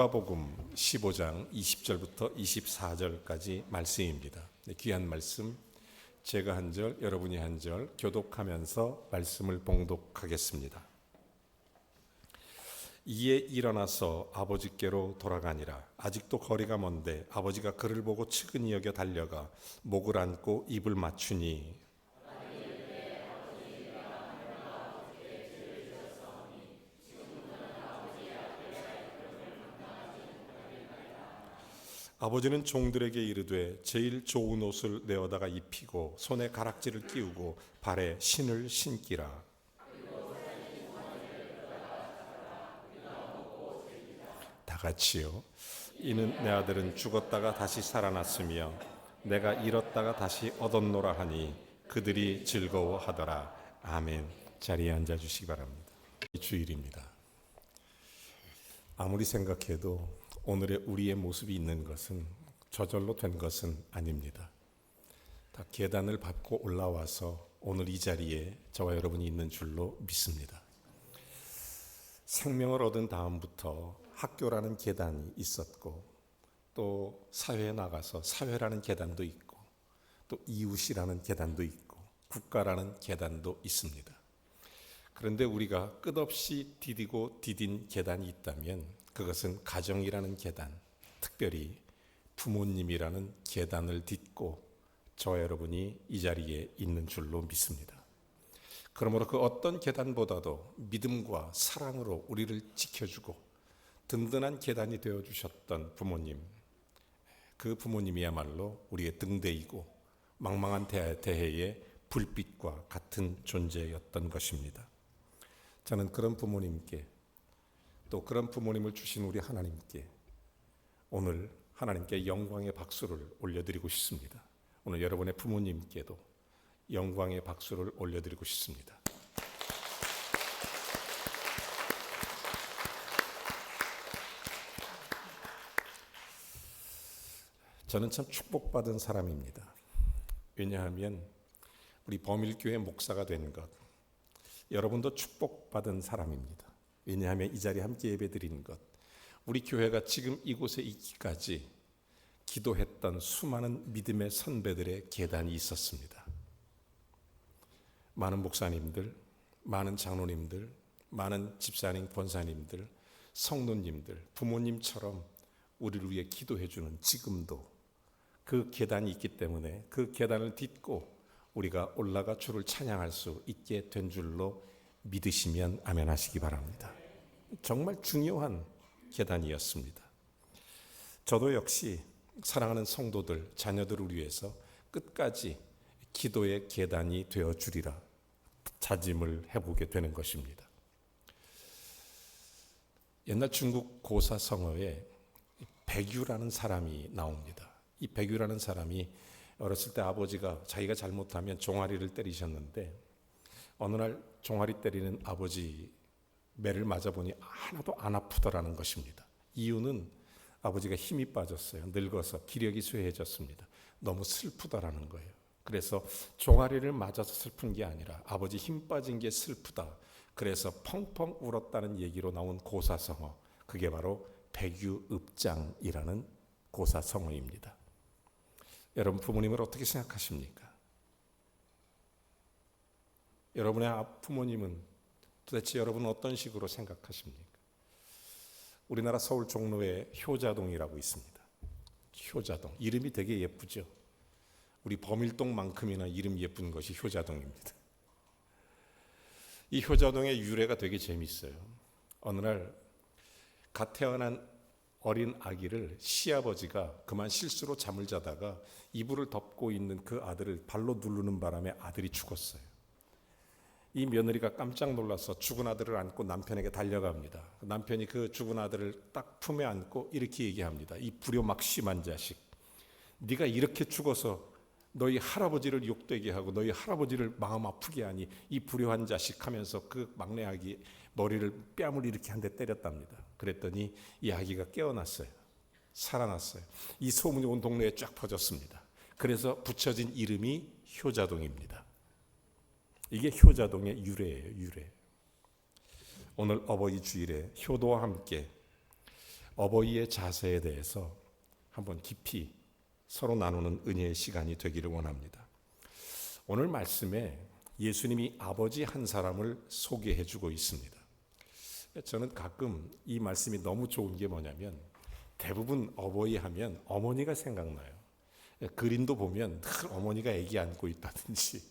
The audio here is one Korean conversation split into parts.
누가복음 15장 20절부터 24절까지 말씀입니다. 귀한 말씀, 제가 한 절, 여러분이 한 절 교독하면서 말씀을 봉독하겠습니다. 이에 일어나서 아버지께로 돌아가니라. 아직도 거리가 먼데 아버지가 그를 보고 측은히 여겨 달려가 목을 안고 입을 맞추니 아버지는 종들에게 이르되 제일 좋은 옷을 내어다가 입히고 손에 가락지를 끼우고 발에 신을 신기라. 다 같이요. 이는 내 아들은 죽었다가 다시 살아났으며 내가 잃었다가 다시 얻었노라 하니 그들이 즐거워하더라. 아멘. 자리에 앉아주시기 바랍니다. 주일입니다. 아무리 생각해도 오늘의 우리의 모습이 있는 것은 저절로 된 것은 아닙니다. 다 계단을 밟고 올라와서 오늘 이 자리에 저와 여러분이 있는 줄로 믿습니다. 생명을 얻은 다음부터 학교라는 계단이 있었고, 또 사회에 나가서 사회라는 계단도 있고, 또 이웃이라는 계단도 있고, 국가라는 계단도 있습니다. 그런데 우리가 끝없이 디디고 디딘 계단이 있다면 그것은 가정이라는 계단, 특별히 부모님이라는 계단을 딛고 저와 여러분이 이 자리에 있는 줄로 믿습니다. 그러므로 그 어떤 계단보다도 믿음과 사랑으로 우리를 지켜주고 든든한 계단이 되어주셨던 부모님, 그 부모님이야말로 우리의 등대이고 망망한 대해의 불빛과 같은 존재였던 것입니다. 저는 그런 부모님께, 또 그런 부모님을 주신 우리 하나님께 오늘 하나님께 영광의 박수를 올려드리고 싶습니다. 오늘 여러분의 부모님께도 영광의 박수를 올려드리고 싶습니다. 저는 참 축복받은 사람입니다. 왜냐하면 우리 범일교회 목사가 된 것, 여러분도 축복받은 사람입니다. 왜냐하면 이 자리에 함께 예배드린 것, 우리 교회가 지금 이곳에 있기까지 기도했던 수많은 믿음의 선배들의 계단이 있었습니다. 많은 목사님들, 많은 장로님들, 많은 집사님, 권사님들, 성도님들, 부모님처럼 우리를 위해 기도해주는 지금도 그 계단이 있기 때문에 그 계단을 딛고 우리가 올라가 주를 찬양할 수 있게 된 줄로 믿으시면 아멘 하시기 바랍니다. 정말 중요한 계단이었습니다. 저도 역시 사랑하는 성도들, 자녀들을 위해서 끝까지 기도의 계단이 되어 주리라 다짐을 해보게 되는 것입니다. 옛날 중국 고사 성어에 백유라는 사람이 나옵니다. 이 백유라는 사람이 어렸을 때 아버지가 자기가 잘못하면 종아리를 때리셨는데 어느 날 종아리 때리는 아버지 매를 맞아보니 하나도 안 아프더라는 것입니다. 이유는 아버지가 힘이 빠졌어요. 늙어서 기력이 쇠해졌습니다. 너무 슬프다라는 거예요. 그래서 종아리를 맞아서 슬픈 게 아니라 아버지 힘 빠진 게 슬프다. 그래서 펑펑 울었다는 얘기로 나온 고사성어, 그게 바로 백유읍장이라는 고사성어입니다. 여러분 부모님을 어떻게 생각하십니까? 여러분의 부모님은 도대체 여러분은 어떤 식으로 생각하십니까? 우리나라 서울 종로에 효자동이라고 있습니다. 효자동, 이름이 되게 예쁘죠? 우리 범일동만큼이나 이름 예쁜 것이 효자동입니다. 이 효자동의 유래가 되게 재밌어요. 어느 날 갓 태어난 어린 아기를 시아버지가 그만 실수로 잠을 자다가 이불을 덮고 있는 그 아들을 발로 누르는 바람에 아들이 죽었어요. 이 며느리가 깜짝 놀라서 죽은 아들을 안고 남편에게 달려갑니다. 남편이 그 죽은 아들을 딱 품에 안고 이렇게 얘기합니다. 이 불효막심한 자식, 네가 이렇게 죽어서 너희 할아버지를 욕되게 하고 너희 할아버지를 마음 아프게 하니 이 불효한 자식 하면서 그 막내 아기 머리를 뺨을 이렇게 한 대 때렸답니다. 그랬더니 이 아기가 깨어났어요. 살아났어요. 이 소문이 온 동네에 쫙 퍼졌습니다. 그래서 붙여진 이름이 효자동입니다. 이게 효자동의 유래예요. 유래. 오늘 어버이 주일에 효도와 함께 어버이의 자세에 대해서 한번 깊이 서로 나누는 은혜의 시간이 되기를 원합니다. 오늘 말씀에 예수님이 아버지 한 사람을 소개해 주고 있습니다. 저는 가끔 이 말씀이 너무 좋은 게 뭐냐면 대부분 어버이 하면 어머니가 생각나요. 그림도 보면 늘 어머니가 아기 안고 있다든지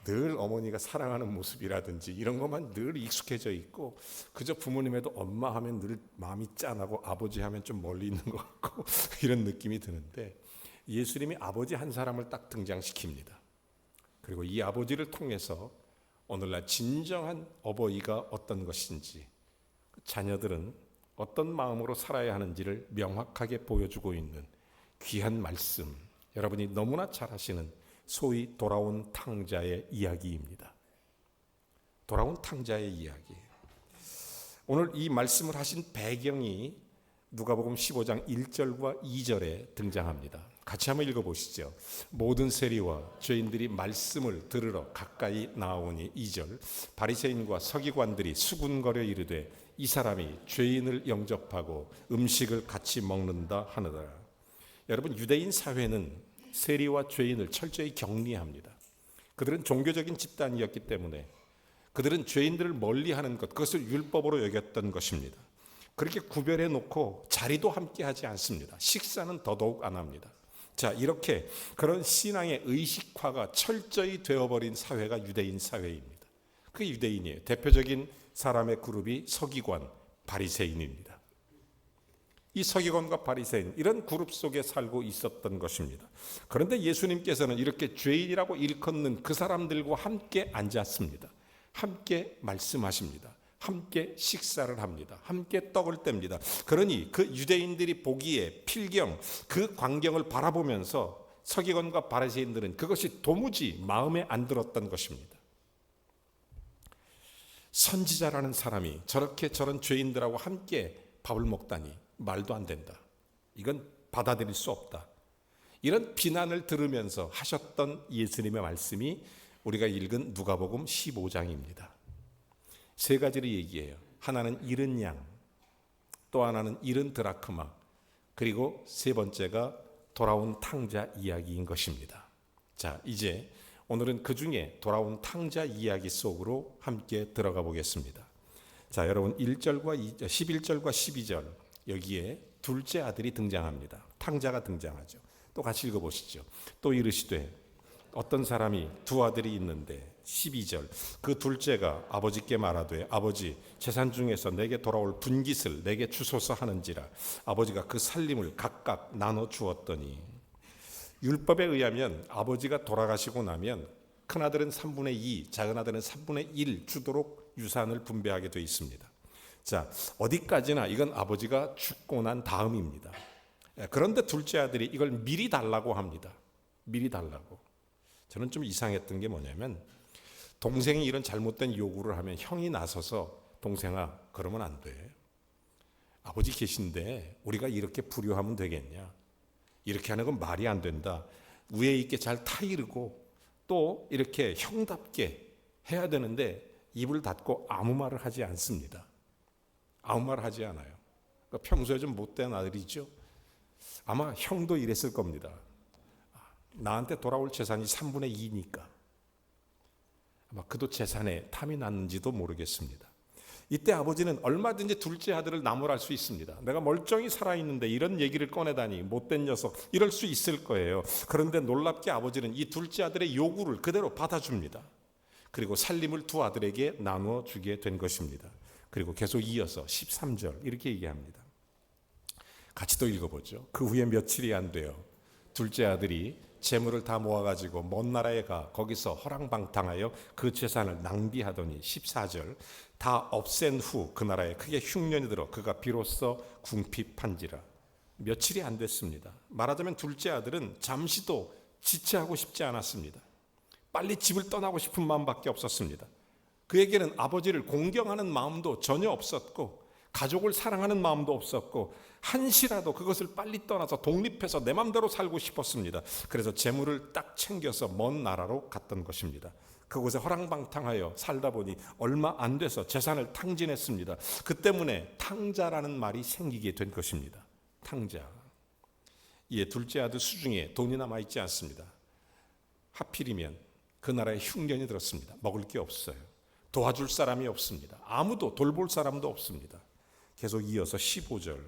늘 어머니가 사랑하는 모습이라든지 이런 것만 늘 익숙해져 있고 그저 부모님에도 엄마 하면 늘 마음이 짠하고 아버지 하면 좀 멀리 있는 것 같고 이런 느낌이 드는데 예수님이 아버지 한 사람을 딱 등장시킵니다. 그리고 이 아버지를 통해서 오늘날 진정한 어버이가 어떤 것인지 자녀들은 어떤 마음으로 살아야 하는지를 명확하게 보여주고 있는 귀한 말씀, 여러분이 너무나 잘 아시는 소위 돌아온 탕자의 이야기입니다. 돌아온 탕자의 이야기. 오늘 이 말씀을 하신 배경이 누가복음 15장 1절과 2절에 등장합니다. 같이 한번 읽어보시죠. 모든 세리와 죄인들이 말씀을 들으러 가까이 나오니 2절 바리새인과 서기관들이 수군거려 이르되 이 사람이 죄인을 영접하고 음식을 같이 먹는다 하느더라. 여러분, 유대인 사회는 세리와 죄인을 철저히 격리합니다. 그들은 종교적인 집단이었기 때문에 그들은 죄인들을 멀리하는 것, 그것을 율법으로 여겼던 것입니다. 그렇게 구별해 놓고 자리도 함께 하지 않습니다. 식사는 더더욱 안 합니다. 자, 이렇게 그런 신앙의 의식화가 철저히 되어버린 사회가 유대인 사회입니다. 그게 유대인이에요. 대표적인 사람의 그룹이 서기관, 바리새인입니다. 이 서기관과 바리새인, 이런 그룹 속에 살고 있었던 것입니다. 그런데 예수님께서는 이렇게 죄인이라고 일컫는 그 사람들과 함께 앉았습니다. 함께 말씀하십니다. 함께 식사를 합니다. 함께 떡을 뗍니다. 그러니 그 유대인들이 보기에 필경, 그 광경을 바라보면서 서기관과 바리새인들은 그것이 도무지 마음에 안 들었던 것입니다. 선지자라는 사람이 저렇게 저런 죄인들하고 함께 밥을 먹다니 말도 안 된다. 이건 받아들일 수 없다. 이런 비난을 들으면서 하셨던 예수님의 말씀이 우리가 읽은 누가복음 15장입니다. 세 가지를 얘기해요. 하나는 잃은 양, 또 하나는 잃은 드라크마, 그리고 세 번째가 돌아온 탕자 이야기인 것입니다. 자, 이제 오늘은 그 중에 돌아온 탕자 이야기 속으로 함께 들어가 보겠습니다. 자, 여러분 1절과 11절과 12절 여기에 둘째 아들이 등장합니다. 탕자가 등장하죠. 또 같이 읽어보시죠. 또 이르시되 어떤 사람이 두 아들이 있는데 12절 그 둘째가 아버지께 말하되 아버지 재산 중에서 내게 돌아올 분깃을 내게 주소서 하는지라 아버지가 그 살림을 각각 나눠 주었더니 율법에 의하면 아버지가 돌아가시고 나면 큰아들은 3분의 2, 작은아들은 3분의 1 주도록 유산을 분배하게 되어 있습니다. 자, 어디까지나 이건 아버지가 죽고 난 다음입니다. 그런데 둘째 아들이 이걸 미리 달라고 합니다. 미리 달라고. 저는 좀 이상했던 게 뭐냐면 동생이 이런 잘못된 요구를 하면 형이 나서서 동생아 그러면 안 돼. 아버지 계신데 우리가 이렇게 불효하면 되겠냐. 이렇게 하는 건 말이 안 된다. 위에 있게 잘 타이르고 또 이렇게 형답게 해야 되는데 입을 닫고 아무 말을 하지 않습니다. 아무 말을 하지 않아요. 그러니까 평소에 좀 못된 아들이죠. 아마 형도 이랬을 겁니다. 나한테 돌아올 재산이 3분의 2니까 아마 그도 재산에 탐이 났는지도 모르겠습니다. 이때 아버지는 얼마든지 둘째 아들을 나무랄 수 있습니다. 내가 멀쩡히 살아있는데 이런 얘기를 꺼내다니 못된 녀석 이럴 수 있을 거예요. 그런데 놀랍게 아버지는 이 둘째 아들의 요구를 그대로 받아줍니다. 그리고 살림을 두 아들에게 나누어 주게 된 것입니다. 그리고 계속 이어서 13절 이렇게 얘기합니다. 같이 또 읽어보죠. 그 후에 며칠이 안 돼요. 둘째 아들이 재물을 다 모아가지고 먼 나라에 가 거기서 허랑방탕하여 그 재산을 낭비하더니 14절 다 없앤 후 그 나라에 크게 흉년이 들어 그가 비로소 궁핍한지라. 며칠이 안 됐습니다. 말하자면 둘째 아들은 잠시도 지체하고 싶지 않았습니다. 빨리 집을 떠나고 싶은 마음밖에 없었습니다. 그에게는 아버지를 공경하는 마음도 전혀 없었고 가족을 사랑하는 마음도 없었고 한시라도 그것을 빨리 떠나서 독립해서 내 맘대로 살고 싶었습니다. 그래서 재물을 딱 챙겨서 먼 나라로 갔던 것입니다. 그곳에 허랑방탕하여 살다 보니 얼마 안 돼서 재산을 탕진했습니다. 그 때문에 탕자라는 말이 생기게 된 것입니다. 탕자. 이에 둘째 아들 수중에 돈이 남아있지 않습니다. 하필이면 그 나라에 흉년이 들었습니다. 먹을 게 없어요. 도와줄 사람이 없습니다. 아무도 돌볼 사람도 없습니다. 계속 이어서 15절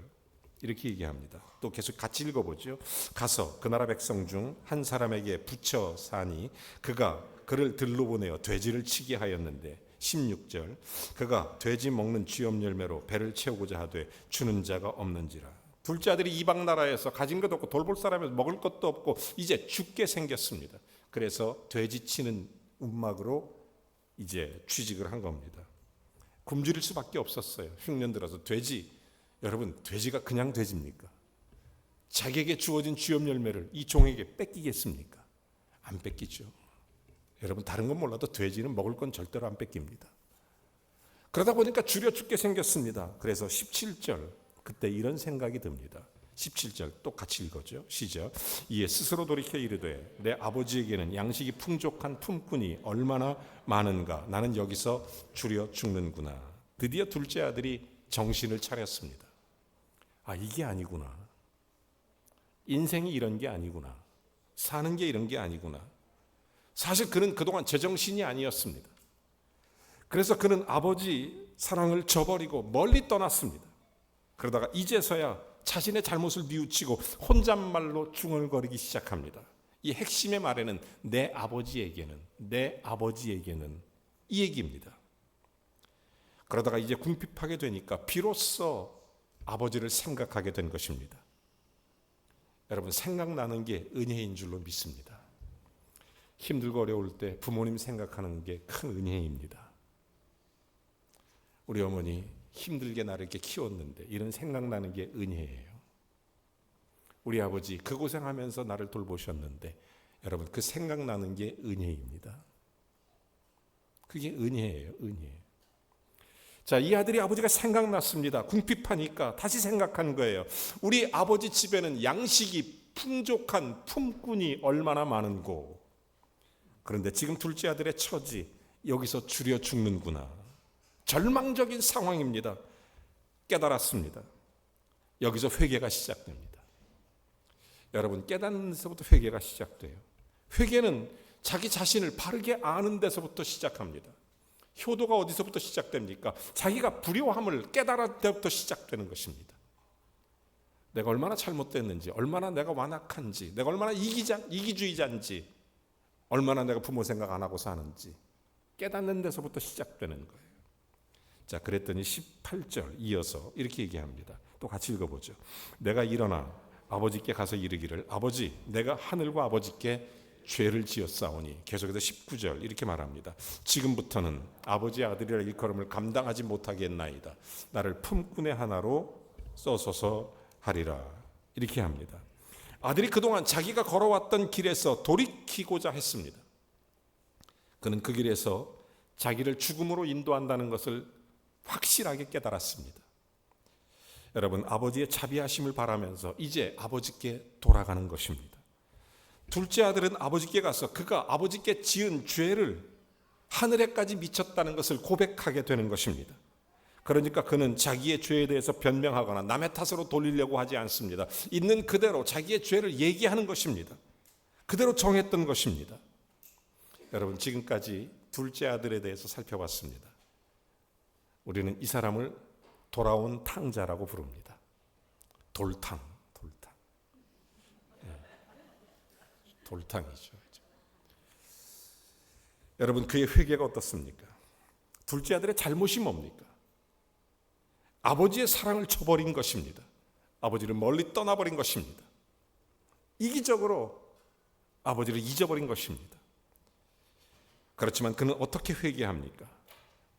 이렇게 얘기합니다. 또 계속 같이 읽어보죠. 가서 그 나라 백성 중 한 사람에게 붙여 사니 그가 그를 들로 보내어 돼지를 치게 하였는데 16절 그가 돼지 먹는 쥐염 열매로 배를 채우고자 하되 주는 자가 없는지라. 둘째 아들이 이방 나라에서 가진 것도 없고 돌볼 사람이 먹을 것도 없고 이제 죽게 생겼습니다. 그래서 돼지 치는 움막으로 이제 취직을 한 겁니다. 굶주릴 수밖에 없었어요. 흉년 들어서 돼지, 여러분 돼지가 그냥 돼지입니까? 자기에게 주어진 쥐염 열매를 이 종에게 뺏기겠습니까? 안 뺏기죠. 여러분 다른 건 몰라도 돼지는 먹을 건 절대로 안 뺏깁니다. 그러다 보니까 줄여 죽게 생겼습니다. 그래서 17절 그때 이런 생각이 듭니다. 17절 또 같이 읽어죠. 시작. 이에 스스로 돌이켜 이르되 내 아버지에게는 양식이 풍족한 품꾼이 얼마나 많은가. 나는 여기서 줄여 죽는구나. 드디어 둘째 아들이 정신을 차렸습니다. 아, 이게 아니구나. 인생이 이런 게 아니구나. 사는 게 이런 게 아니구나. 사실 그는 그동안 제정신이 아니었습니다. 그래서 그는 아버지 사랑을 저버리고 멀리 떠났습니다. 그러다가 이제서야 자신의 잘못을 뉘우치고 혼잣말로 중얼거리기 시작합니다. 이 핵심의 말에는 내 아버지에게는 이 얘기입니다. 그러다가 이제 궁핍하게 되니까 비로소 아버지를 생각하게 된 것입니다. 여러분 생각나는 게 은혜인 줄로 믿습니다. 힘들고 어려울 때 부모님 생각하는 게 큰 은혜입니다. 우리 어머니 힘들게 나를 이렇게 키웠는데 이런 생각나는 게 은혜예요. 우리 아버지 그 고생하면서 나를 돌보셨는데 여러분 그 생각나는 게 은혜입니다. 그게 은혜예요. 은혜. 자, 이 아들이 아버지가 생각났습니다. 궁핍하니까 다시 생각한 거예요. 우리 아버지 집에는 양식이 풍족한 품꾼이 얼마나 많은고. 그런데 지금 둘째 아들의 처지 여기서 줄여 죽는구나. 절망적인 상황입니다. 깨달았습니다. 여기서 회개가 시작됩니다. 여러분 깨닫는 데서부터 회개가 시작돼요. 회개는 자기 자신을 바르게 아는 데서부터 시작합니다. 효도가 어디서부터 시작됩니까? 자기가 불효함을 깨달을 때부터 시작되는 것입니다. 내가 얼마나 잘못됐는지, 얼마나 내가 완악한지, 내가 얼마나 이기주의자인지, 얼마나 내가 부모 생각 안 하고 사는지 깨닫는 데서부터 시작되는 거예요. 자, 그랬더니 18절 이어서 이렇게 얘기합니다. 또 같이 읽어보죠. 내가 일어나 아버지께 가서 이르기를 아버지 내가 하늘과 아버지께 죄를 지었사오니. 계속해서 19절 이렇게 말합니다. 지금부터는 아버지의 아들이라 일컬음을 감당하지 못하겠나이다. 나를 품꾼의 하나로 써소서 하리라. 이렇게 합니다. 아들이 그동안 자기가 걸어왔던 길에서 돌이키고자 했습니다. 그는 그 길에서 자기를 죽음으로 인도한다는 것을 확실하게 깨달았습니다. 여러분 아버지의 자비하심을 바라면서 이제 아버지께 돌아가는 것입니다. 둘째 아들은 아버지께 가서 그가 아버지께 지은 죄를 하늘에까지 미쳤다는 것을 고백하게 되는 것입니다. 그러니까 그는 자기의 죄에 대해서 변명하거나 남의 탓으로 돌리려고 하지 않습니다. 있는 그대로 자기의 죄를 얘기하는 것입니다. 그대로 정했던 것입니다. 여러분 지금까지 둘째 아들에 대해서 살펴봤습니다. 우리는 이 사람을 돌아온 탕자라고 부릅니다. 돌탕. 돌탕이죠. 여러분 그의 회개가 어떻습니까? 둘째 아들의 잘못이 뭡니까? 아버지의 사랑을 저버린 것입니다. 아버지를 멀리 떠나버린 것입니다. 이기적으로 아버지를 잊어버린 것입니다. 그렇지만 그는 어떻게 회개합니까?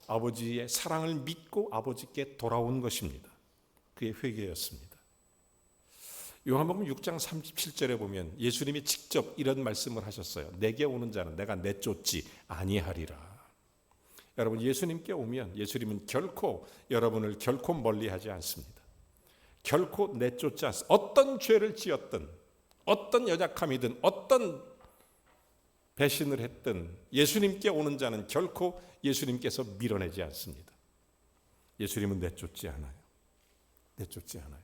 아버지의 사랑을 믿고 아버지께 돌아온 것입니다. 그의 회개였습니다. 요한복음 6장 37절에 보면 예수님이 직접 이런 말씀을 하셨어요. 내게 오는 자는 내가 내쫓지 아니하리라. 여러분 예수님께 오면 예수님은 여러분을 결코 멀리하지 않습니다. 결코 내쫓지 않습니다. 어떤 죄를 지었든 어떤 연약함이든 어떤 배신을 했든 예수님께 오는 자는 결코 예수님께서 밀어내지 않습니다. 예수님은 내쫓지 않아요. 내쫓지 않아요.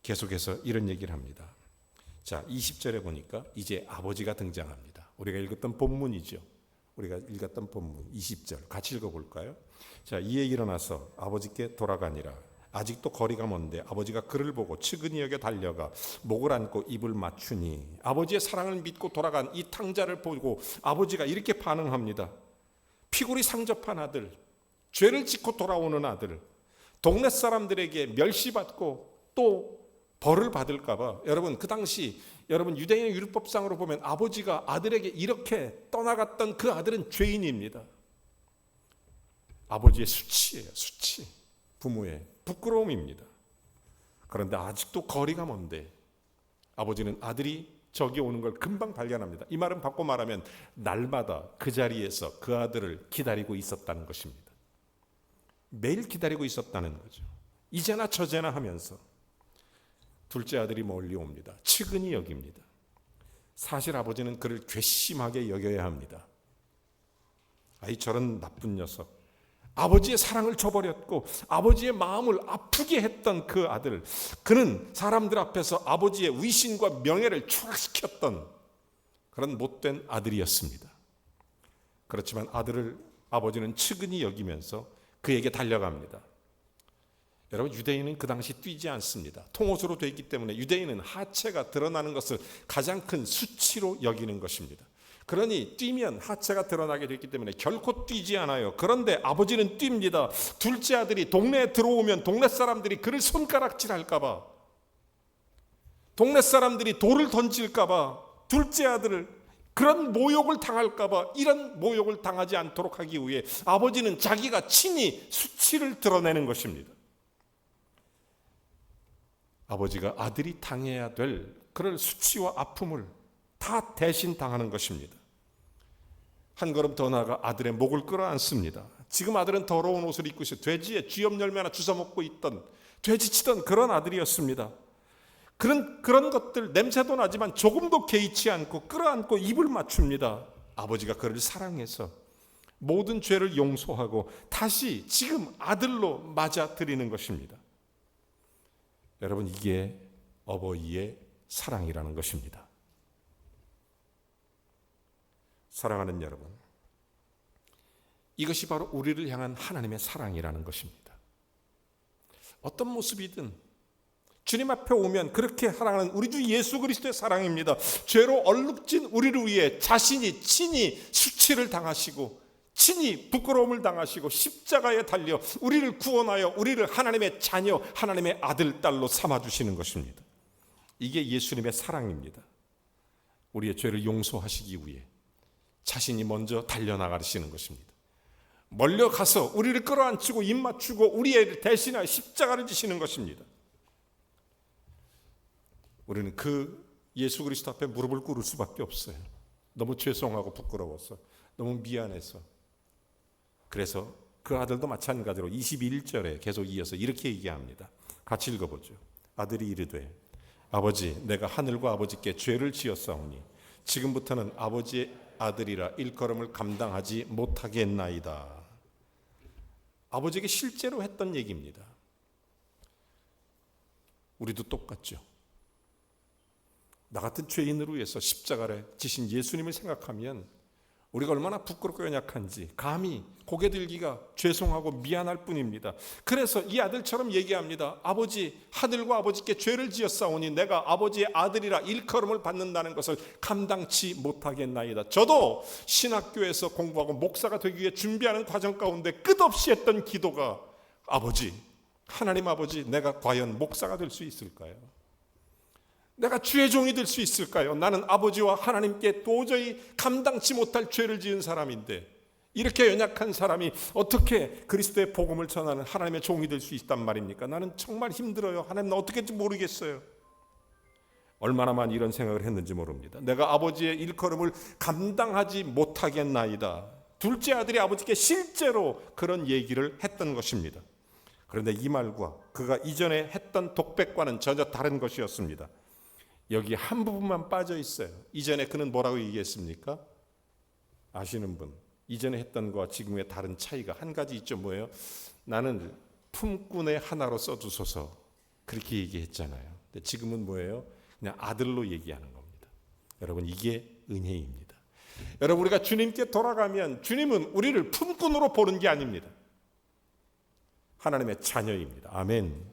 계속해서 이런 얘기를 합니다. 자, 20절에 보니까 이제 아버지가 등장합니다. 우리가 읽었던 본문이죠. 우리가 읽었던 본문 20절 같이 읽어볼까요? 자, 이에 일어나서 아버지께 돌아가니라. 아직도 거리가 먼데 아버지가 그를 보고 측은히 여겨 달려가 목을 안고 입을 맞추니, 아버지의 사랑을 믿고 돌아간 이 탕자를 보고 아버지가 이렇게 반응합니다. 피골이 상접한 아들, 죄를 짓고 돌아오는 아들, 동네 사람들에게 멸시받고 또 벌을 받을까 봐. 여러분, 그 당시 여러분 유대인의 율법상으로 보면 아버지가 아들에게 이렇게 떠나갔던 그 아들은 죄인입니다. 아버지의 수치예요. 수치. 부모의 부끄러움입니다. 그런데 아직도 거리가 먼데 아버지는 아들이 저기 오는 걸 금방 발견합니다. 이 말은 바꿔 말하면 날마다 그 자리에서 그 아들을 기다리고 있었다는 것입니다. 매일 기다리고 있었다는 거죠. 이제나 저제나 하면서 둘째 아들이 멀리 옵니다. 측은히 여깁니다. 사실 아버지는 그를 괘씸하게 여겨야 합니다. 아이, 저런 나쁜 녀석, 아버지의 사랑을 저버렸고 아버지의 마음을 아프게 했던 그 아들, 그는 사람들 앞에서 아버지의 위신과 명예를 추락시켰던 그런 못된 아들이었습니다. 그렇지만 아들을 아버지는 측은히 여기면서 그에게 달려갑니다. 여러분, 유대인은 그 당시 뛰지 않습니다. 통옷으로 되어 있기 때문에 유대인은 하체가 드러나는 것을 가장 큰 수치로 여기는 것입니다. 그러니 뛰면 하체가 드러나게 됐기 때문에 결코 뛰지 않아요. 그런데 아버지는 뜁니다. 둘째 아들이 동네에 들어오면 동네 사람들이 그를 손가락질할까 봐, 동네 사람들이 돌을 던질까 봐, 둘째 아들을 그런 모욕을 당할까 봐, 이런 모욕을 당하지 않도록 하기 위해 아버지는 자기가 친히 수치를 드러내는 것입니다. 아버지가 아들이 당해야 될 그런 수치와 아픔을 다 대신 당하는 것입니다. 한 걸음 더 나아가 아들의 목을 끌어안습니다. 지금 아들은 더러운 옷을 입고 있어 돼지의 쥐염 열매 하나 주워 먹고 있던, 돼지치던 그런 아들이었습니다. 그런 것들 냄새도 나지만 조금도 개의치 않고 끌어안고 입을 맞춥니다. 아버지가 그를 사랑해서 모든 죄를 용서하고 다시 지금 아들로 맞아들이는 것입니다. 여러분, 이게 어버이의 사랑이라는 것입니다. 사랑하는 여러분, 이것이 바로 우리를 향한 하나님의 사랑이라는 것입니다. 어떤 모습이든 주님 앞에 오면 그렇게 사랑하는 우리 주 예수 그리스도의 사랑입니다. 죄로 얼룩진 우리를 위해 자신이 친히 수치를 당하시고 친히 부끄러움을 당하시고 십자가에 달려 우리를 구원하여 우리를 하나님의 자녀, 하나님의 아들, 딸로 삼아주시는 것입니다. 이게 예수님의 사랑입니다. 우리의 죄를 용서하시기 위해 자신이 먼저 달려나가시는 것입니다. 멀려가서 우리를 끌어안치고 입 맞추고 우리의 대신하여 십자가를 지시는 것입니다. 우리는 그 예수 그리스도 앞에 무릎을 꿇을 수밖에 없어요. 너무 죄송하고 부끄러워서, 너무 미안해서. 그래서 그 아들도 마찬가지로 21절에 계속 이어서 이렇게 얘기합니다. 같이 읽어보죠. 아들이 이르되 아버지, 내가 하늘과 아버지께 죄를 지었사오니 지금부터는 아버지의 아들이라 일컬음을 감당하지 못하겠나이다. 아버지에게 실제로 했던 얘기입니다. 우리도 똑같죠. 나 같은 죄인으로 위해서 십자가를 지신 예수님을 생각하면 우리가 얼마나 부끄럽고 연약한지 감히 고개 들기가 죄송하고 미안할 뿐입니다. 그래서 이 아들처럼 얘기합니다. 아버지, 하늘과 아버지께 죄를 지었사오니 내가 아버지의 아들이라 일컬음을 받는다는 것을 감당치 못하겠나이다. 저도 신학교에서 공부하고 목사가 되기 위해 준비하는 과정 가운데 끝없이 했던 기도가, 아버지, 하나님 아버지, 내가 과연 목사가 될 수 있을까요? 내가 주의 종이 될 수 있을까요? 나는 아버지와 하나님께 도저히 감당치 못할 죄를 지은 사람인데 이렇게 연약한 사람이 어떻게 그리스도의 복음을 전하는 하나님의 종이 될 수 있단 말입니까? 나는 정말 힘들어요. 하나님, 나 어떻게 할지 모르겠어요. 얼마나 많이 이런 생각을 했는지 모릅니다. 내가 아버지의 일컬음을 감당하지 못하겠나이다. 둘째 아들이 아버지께 실제로 그런 얘기를 했던 것입니다. 그런데 이 말과 그가 이전에 했던 독백과는 전혀 다른 것이었습니다. 여기 한 부분만 빠져 있어요. 이전에 그는 뭐라고 얘기했습니까? 아시는 분, 이전에 했던 거와 지금의 다른 차이가 한 가지 있죠. 뭐예요? 나는 품꾼의 하나로 써주소서, 그렇게 얘기했잖아요. 근데 지금은 뭐예요? 그냥 아들로 얘기하는 겁니다. 여러분, 이게 은혜입니다. 여러분, 우리가 주님께 돌아가면 주님은 우리를 품꾼으로 보는 게 아닙니다. 하나님의 자녀입니다. 아멘.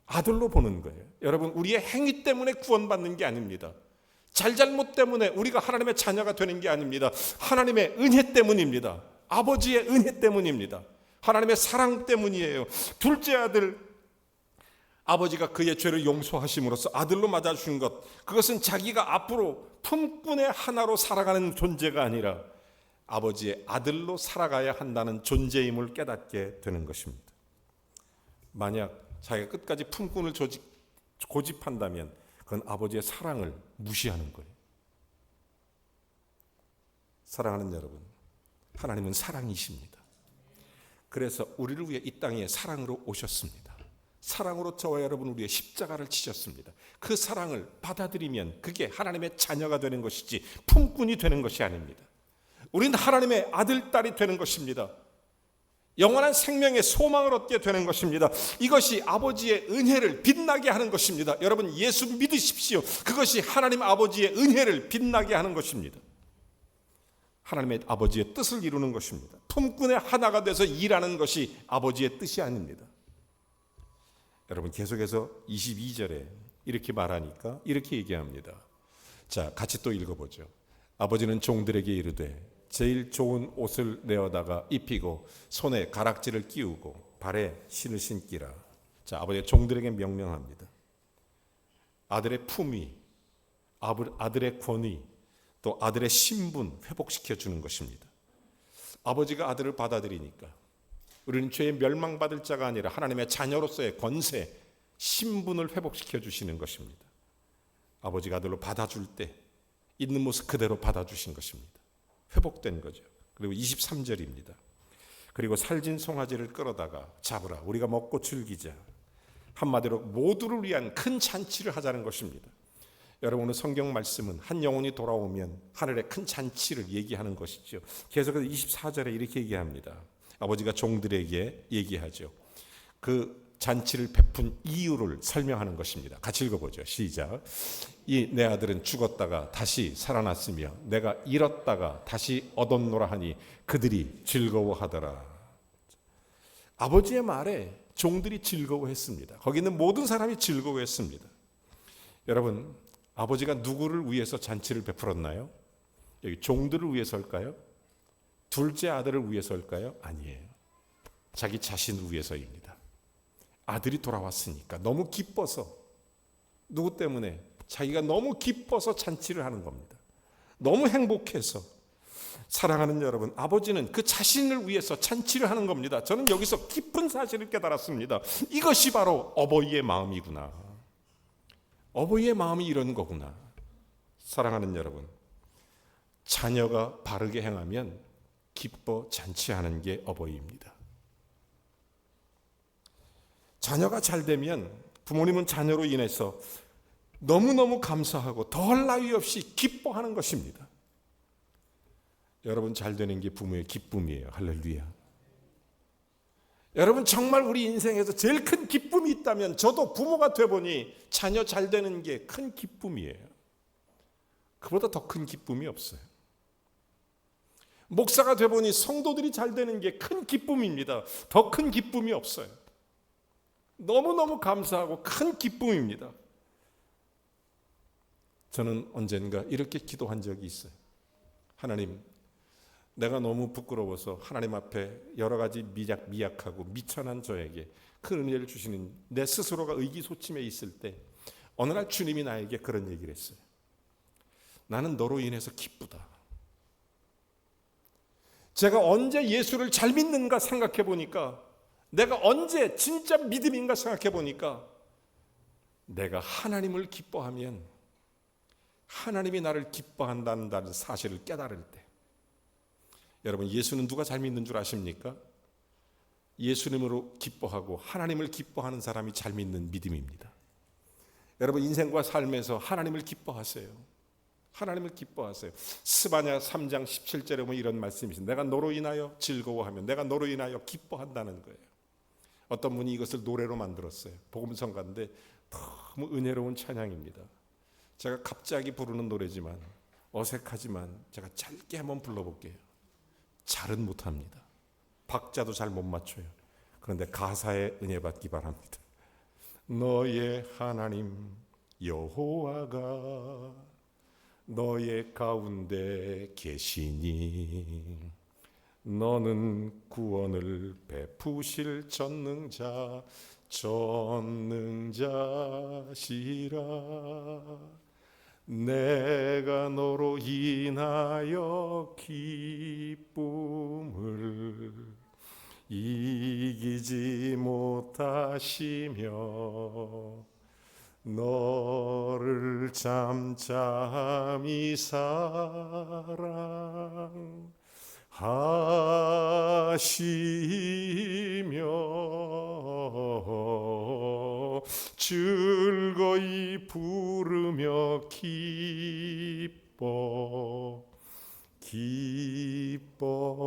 아들로 보는 거예요. 여러분, 우리의 행위 때문에 구원받는 게 아닙니다. 잘잘못 때문에 우리가 하나님의 자녀가 되는 게 아닙니다. 하나님의 은혜 때문입니다. 아버지의 은혜 때문입니다. 하나님의 사랑 때문이에요. 둘째 아들, 아버지가 그의 죄를 용서하심으로써 아들로 맞아주신 것, 그것은 자기가 앞으로 품꾼의 하나로 살아가는 존재가 아니라 아버지의 아들로 살아가야 한다는 존재임을 깨닫게 되는 것입니다. 만약 자기가 끝까지 품꾼을 고집한다면 그건 아버지의 사랑을 무시하는 거예요. 사랑하는 여러분, 하나님은 사랑이십니다. 그래서 우리를 위해 이 땅에 사랑으로 오셨습니다. 사랑으로 저와 여러분 우리의 십자가를 지셨습니다. 그 사랑을 받아들이면 그게 하나님의 자녀가 되는 것이지 품꾼이 되는 것이 아닙니다. 우리는 하나님의 아들, 딸이 되는 것입니다. 영원한 생명의 소망을 얻게 되는 것입니다. 이것이 아버지의 은혜를 빛나게 하는 것입니다. 여러분, 예수 믿으십시오. 그것이 하나님 아버지의 은혜를 빛나게 하는 것입니다. 하나님의 아버지의 뜻을 이루는 것입니다. 품꾼의 하나가 돼서 일하는 것이 아버지의 뜻이 아닙니다. 여러분, 계속해서 22절에 이렇게 말하니까 이렇게 얘기합니다. 자, 같이 또 읽어보죠. 아버지는 종들에게 이르되 제일 좋은 옷을 내어다가 입히고 손에 가락지를 끼우고 발에 신을 신기라. 자, 아버지가 종들에게 명령합니다. 아들의 품위, 아들의 권위, 또 아들의 신분 회복시켜 주는 것입니다. 아버지가 아들을 받아들이니까 우리는 죄의 멸망받을 자가 아니라 하나님의 자녀로서의 권세, 신분을 회복시켜 주시는 것입니다. 아버지가 아들로 받아줄 때 있는 모습 그대로 받아주신 것입니다. 회복된 거죠. 그리고 23절입니다. 그리고 살진 송아지를 끌어다가 잡으라. 우리가 먹고 즐기자. 한마디로 모두를 위한 큰 잔치를 하자는 것입니다. 여러분, 오늘 성경 말씀은 한 영혼이 돌아오면 하늘의 큰 잔치를 얘기하는 것이죠. 계속해서 24절에 이렇게 얘기합니다. 아버지가 종들에게 얘기하죠. 그 잔치를 베푼 이유를 설명하는 것입니다. 같이 읽어보죠. 시작. 이 내 아들은 죽었다가 다시 살아났으며 내가 잃었다가 다시 얻었노라 하니 그들이 즐거워하더라. 아버지의 말에 종들이 즐거워했습니다. 거기 있는 모든 사람이 즐거워했습니다. 여러분, 아버지가 누구를 위해서 잔치를 베풀었나요? 여기 종들을 위해서일까요? 둘째 아들을 위해서일까요? 아니에요. 자기 자신을 위해서입니다. 아들이 돌아왔으니까 너무 기뻐서, 누구 때문에? 자기가 너무 기뻐서 잔치를 하는 겁니다. 너무 행복해서. 사랑하는 여러분, 아버지는 그 자신을 위해서 잔치를 하는 겁니다. 저는 여기서 깊은 사실을 깨달았습니다. 이것이 바로 어버이의 마음이구나. 어버이의 마음이 이런 거구나. 사랑하는 여러분, 자녀가 바르게 행하면 기뻐 잔치하는 게 어버이입니다. 자녀가 잘 되면 부모님은 자녀로 인해서 너무너무 감사하고 더할 나위 없이 기뻐하는 것입니다. 여러분, 잘 되는 게 부모의 기쁨이에요. 할렐루야. 여러분, 정말 우리 인생에서 제일 큰 기쁨이 있다면 저도 부모가 되보니 자녀 잘 되는 게 큰 기쁨이에요. 그보다 더 큰 기쁨이 없어요. 목사가 되보니 성도들이 잘 되는 게 큰 기쁨입니다. 더 큰 기쁨이 없어요. 너무너무 감사하고 큰 기쁨입니다. 저는 언젠가 이렇게 기도한 적이 있어요. 하나님, 내가 너무 부끄러워서 하나님 앞에 여러 가지 미약하고 미천한 저에게 큰 은혜를 주시는 내 스스로가 의기소침해 있을 때 어느 날 주님이 나에게 그런 얘기를 했어요. 나는 너로 인해서 기쁘다. 제가 언제 예수를 잘 믿는가 생각해 보니까, 내가 언제 진짜 믿음인가 생각해 보니까, 내가 하나님을 기뻐하면 하나님이 나를 기뻐한다는 사실을 깨달을 때, 여러분, 예수는 누가 잘 믿는 줄 아십니까? 예수님으로 기뻐하고 하나님을 기뻐하는 사람이 잘 믿는 믿음입니다. 여러분, 인생과 삶에서 하나님을 기뻐하세요. 하나님을 기뻐하세요. 스바냐 3장 17절에 보면 이런 말씀이 있습니다. 내가 너로 인하여 즐거워하며 내가 너로 인하여 기뻐한다는 거예요. 어떤 분이 이것을 노래로 만들었어요. 복음성가인데 너무 은혜로운 찬양입니다. 제가 갑자기 부르는 노래지만 어색하지만 제가 짧게 한번 불러볼게요. 잘은 못합니다. 박자도 잘 못 맞춰요. 그런데 가사에 은혜 받기 바랍니다. 너의 하나님 여호와가 너의 가운데 계시니 너는 구원을 베푸실 전능자시라. 내가 너로 인하여 기쁨을 이기지 못하시며 너를 잠잠히 사랑하시며 즐거이 부르며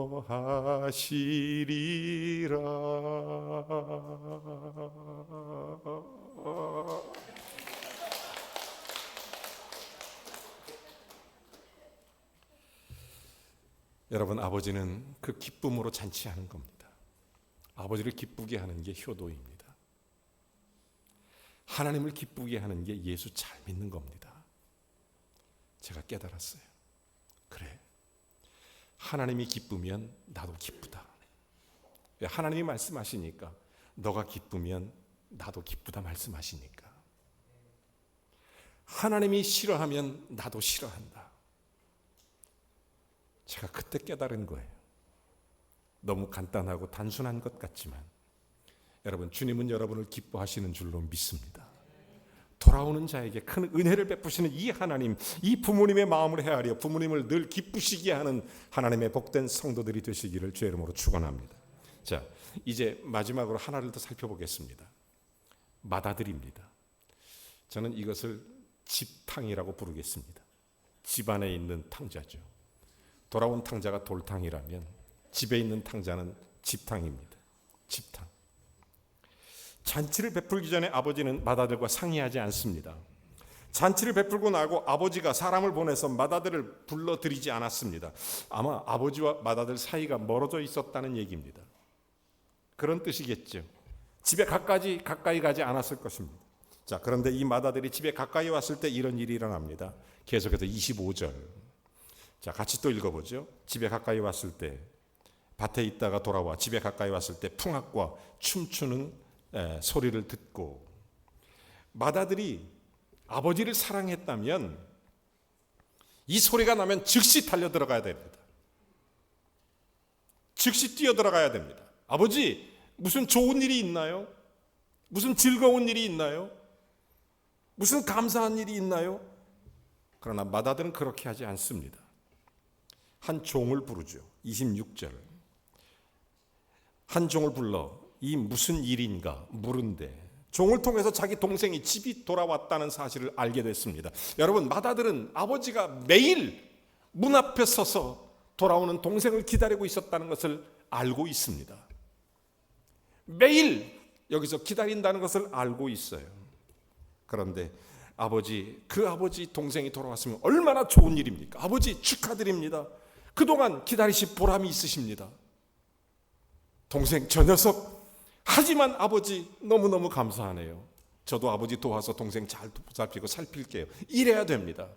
기뻐하시리라. 여러분, 아버지는 그 기쁨으로 잔치하는 겁니다. 아버지를 기쁘게 하는 게 효도입니다. 하나님을 기쁘게 하는 게 예수 잘 믿는 겁니다. 제가 깨달았어요. 그래, 하나님이 기쁘면 나도 기쁘다. 하나님이 말씀하시니까 너가 기쁘면 나도 기쁘다 말씀하시니까. 하나님이 싫어하면 나도 싫어한다. 제가 그때 깨달은 거예요. 너무 간단하고 단순한 것 같지만 여러분, 주님은 여러분을 기뻐하시는 줄로 믿습니다. 돌아오는 자에게 큰 은혜를 베푸시는 이 하나님, 이 부모님의 마음을 헤아려 부모님을 늘 기쁘시게 하는 하나님의 복된 성도들이 되시기를 주의 이름으로 축원합니다. 자, 이제 마지막으로 하나를 더 살펴보겠습니다. 맏아들입니다. 저는 이것을 집탕이라고 부르겠습니다. 집 안에 있는 탕자죠. 돌아온 탕자가 돌탕이라면 집에 있는 탕자는 집탕입니다. 집탕. 잔치를 베풀기 전에 아버지는 맏아들과 상의하지 않습니다. 잔치를 베풀고 나고 아버지가 사람을 보내서 맏아들을 불러들이지 않았습니다. 아마 아버지와 맏아들 사이가 멀어져 있었다는 얘기입니다. 그런 뜻이겠죠. 집에 가까이 가지 않았을 것입니다. 자, 그런데 이 맏아들이 집에 가까이 왔을 때 이런 일이 일어납니다. 계속해서 25절. 자, 같이 또 읽어보죠. 집에 가까이 왔을 때, 밭에 있다가 돌아와 집에 가까이 왔을 때 풍악과 춤추는 소리를 듣고. 맏아들이 아버지를 사랑했다면 이 소리가 나면 즉시 달려 들어가야 됩니다. 즉시 뛰어 들어가야 됩니다. 아버지, 무슨 좋은 일이 있나요? 무슨 즐거운 일이 있나요? 무슨 감사한 일이 있나요? 그러나 맏아들은 그렇게 하지 않습니다. 한 종을 부르죠. 26절. 한 종을 불러 이 무슨 일인가 물은데 종을 통해서 자기 동생이 집이 돌아왔다는 사실을 알게 됐습니다. 여러분, 맏아들은 아버지가 매일 문 앞에 서서 돌아오는 동생을 기다리고 있었다는 것을 알고 있습니다. 매일 여기서 기다린다는 것을 알고 있어요. 그런데 그 아버지 동생이 돌아왔으면 얼마나 좋은 일입니까? 아버지 축하드립니다. 그동안 기다리신 보람이 있으십니다. 동생 저 녀석, 하지만 아버지 너무너무 감사하네요. 저도 아버지 도와서 동생 잘 보살피고 살필게요. 이래야 됩니다.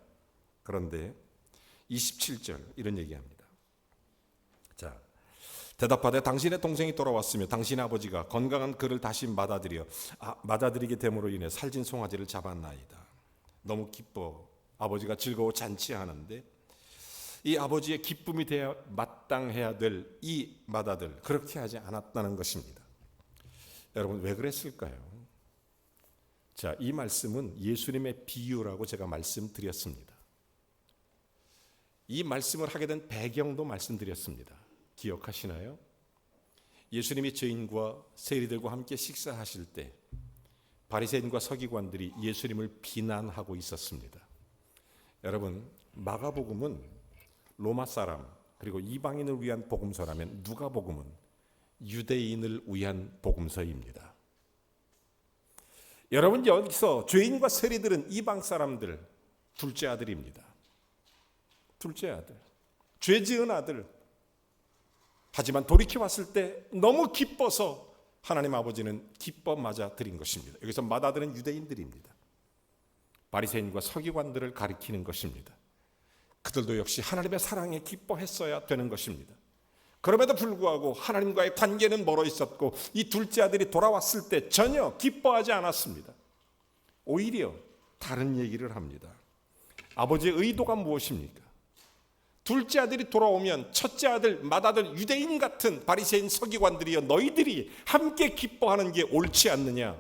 그런데 27절 이런 얘기합니다. 자, 대답하되 당신의 동생이 돌아왔으며 당신의 아버지가 건강한 그를 다시 맏아들이게 됨으로 인해 살진 송아지를 잡았나이다. 너무 기뻐. 아버지가 즐거워 잔치하는데 이 아버지의 기쁨이 되어 마땅해야 될 이 맏아들, 그렇게 하지 않았다는 것입니다. 여러분, 왜 그랬을까요? 자, 이 말씀은 예수님의 비유라고 제가 말씀드렸습니다. 이 말씀을 하게 된 배경도 말씀드렸습니다. 기억하시나요? 예수님이 죄인과 세리들과 함께 식사하실 때 바리새인과 서기관들이 예수님을 비난하고 있었습니다. 여러분, 마가복음은 로마 사람 그리고 이방인을 위한 복음서라면 누가복음은 유대인을 위한 복음서입니다. 여러분, 여기서 죄인과 세리들은 이방 사람들 둘째 아들입니다. 둘째 아들, 죄 지은 아들. 하지만 돌이켜 왔을 때 너무 기뻐서 하나님 아버지는 기뻐 맞아 드린 것입니다. 여기서 맏아들은 유대인들입니다. 바리새인과 서기관들을 가리키는 것입니다. 그들도 역시 하나님의 사랑에 기뻐했어야 되는 것입니다. 그럼에도 불구하고 하나님과의 관계는 멀어 있었고 이 둘째 아들이 돌아왔을 때 전혀 기뻐하지 않았습니다. 오히려 다른 얘기를 합니다. 아버지의 의도가 무엇입니까? 둘째 아들이 돌아오면 첫째 아들, 맏아들 유대인 같은 바리새인 서기관들이여 너희들이 함께 기뻐하는 게 옳지 않느냐?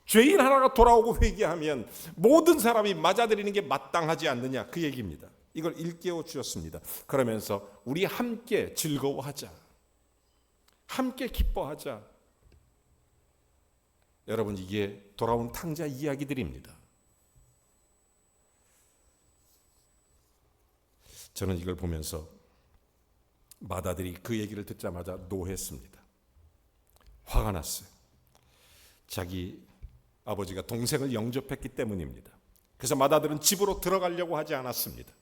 죄인 하나가 돌아오고 회개하면 모든 사람이 맞아들이는 게 마땅하지 않느냐? 그 얘기입니다. 이걸 일깨워 주셨습니다. 그러면서 우리 함께 즐거워하자. 함께 기뻐하자. 여러분, 이게 돌아온 탕자 이야기들입니다. 저는 이걸 보면서 맏아들이 그 얘기를 듣자마자 노했습니다. 화가 났어요. 자기 아버지가 동생을 영접했기 때문입니다. 그래서 맏아들은 집으로 들어가려고 하지 않았습니다.